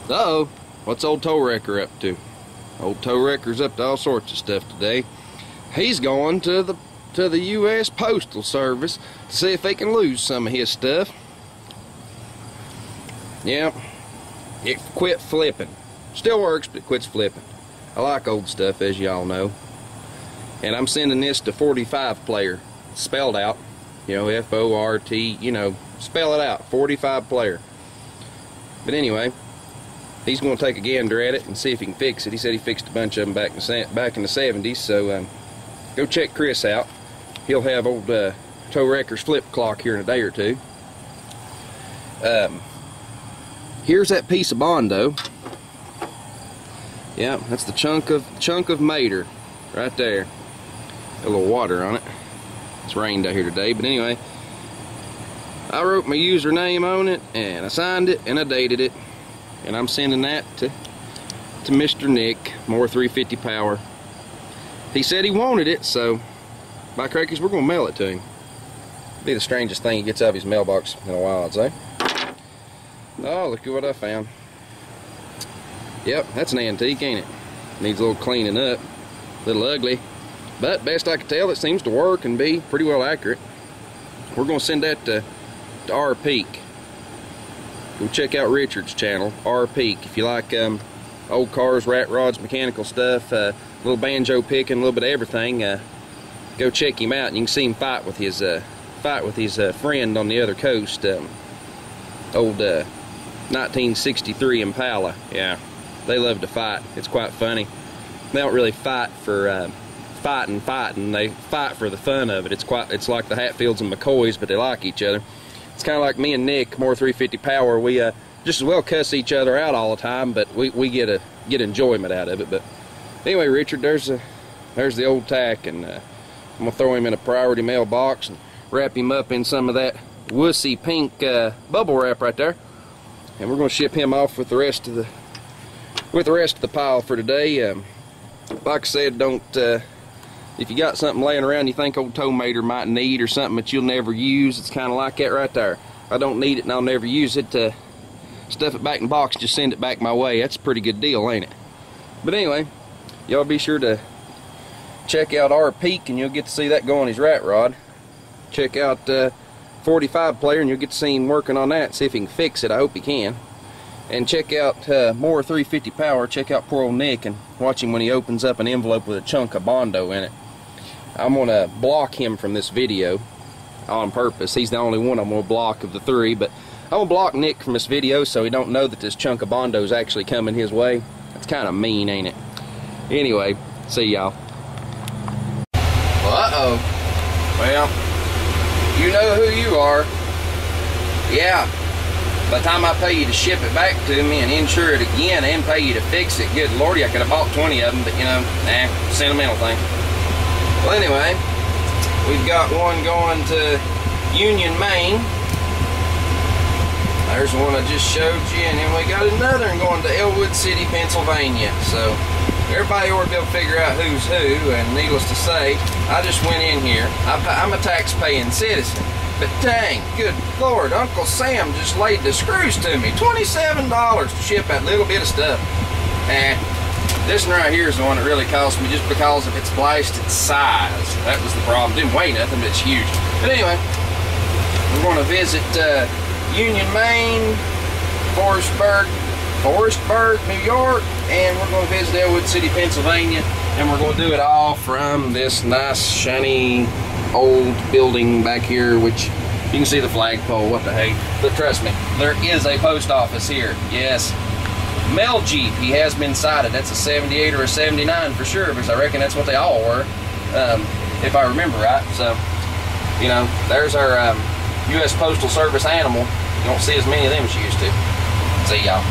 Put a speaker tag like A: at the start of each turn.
A: Uh-oh, what's old Tow Wrecker up to? Old Tow Wrecker's up to all sorts of stuff today. He's going to the U.S. Postal Service to see if they can lose some of his stuff. Yeah, it quit flipping. Still works, but it quits flipping. I like old stuff, as y'all know. And I'm sending this to 45 player. It's spelled out. You know, F-O-R-T, you know, spell it out, 45 player. But anyway, he's going to take a gander at it and see if he can fix it. He said he fixed a bunch of them back in the 70s, so go check Chris out. He'll have old Tow Wrecker's flip clock here in a day or two. Here's that piece of Bondo. Yeah, that's the chunk of Mater right there. A little water on it. It's rained out here today, but anyway, I wrote my username on it, and I signed it, and I dated it, and I'm sending that to Mr. Nick, more 350 power. He said he wanted it, so by crackers, we're gonna mail it to him. It'll be the strangest thing he gets out of his mailbox in a while, I'd say. Oh, look at what I found. Yep, that's an antique, ain't it? Needs a little cleaning up, a little ugly. But best I can tell, it seems to work and be pretty well accurate. We're going to send that to R Peak. Go check out Richard's channel, R Peak. If you like old cars, rat rods, mechanical stuff, little banjo picking, a little bit of everything, go check him out, and you can see him fight with his friend on the other coast. Old 1963 Impala. Yeah, they love to fight. It's quite funny. They don't really fight for fighting. They fight for the fun of it. It's like the Hatfields and McCoys, but they like each other. It's kind of like me and Nick, more 350 power. We just as well cuss each other out all the time, but we get enjoyment out of it. But anyway, Richard, there's the old tack, and I'm gonna throw him in a priority mailbox and wrap him up in some of that wussy pink bubble wrap right there, and we're gonna ship him off with the rest of the pile for today. Like I said, don't. If you got something laying around you think old Towmater might need, or something that you'll never use, it's kind of like that right there. I don't need it and I'll never use it. Stuff it back in the box, just send it back my way. That's a pretty good deal, ain't it? But anyway, y'all be sure to check out our Peak, and you'll get to see that go on his rat rod. Check out 45 player, and you'll get to see him working on that, see if he can fix it. I hope he can. And check out more 350 power. Check out poor old Nick and watch him when he opens up an envelope with a chunk of Bondo in it. I'm going to block him from this video on purpose. He's the only one I'm going to block of the three, but I'm going to block Nick from this video so he don't know that this chunk of Bondo is actually coming his way. That's kind of mean, ain't it? Anyway, see y'all. Uh-oh. Well, you know who you are. Yeah. By the time I pay you to ship it back to me and insure it again and pay you to fix it, good lordy, I could have bought 20 of them, but you know, nah, sentimental thing. Well, anyway, we've got one going to Union, Maine. There's the one I just showed you, and then we got another one going to Elwood City, Pennsylvania. So everybody ought to be able to figure out who's who, and needless to say, I just went in here. I'm a tax-paying citizen. But dang, good Lord, Uncle Sam just laid the screws to me. $27 to ship that little bit of stuff. And this one right here is the one that really cost me, just because of its blasted size. That was the problem. Didn't weigh nothing, but it's huge. But anyway, we're going to visit Union, Maine, Forestburg, New York, and we're going to visit Elwood City, Pennsylvania, and we're going to do it all from this nice, shiny, old building back here, which you can see the flagpole. What the heck? But trust me, there is a post office here. Yes. Mel Jeep, he has been sighted. That's a 78 or a 79 for sure, because I reckon that's what they all were, if I remember right. So, you know, there's our U.S. Postal Service animal. You don't see as many of them as you used to. See y'all.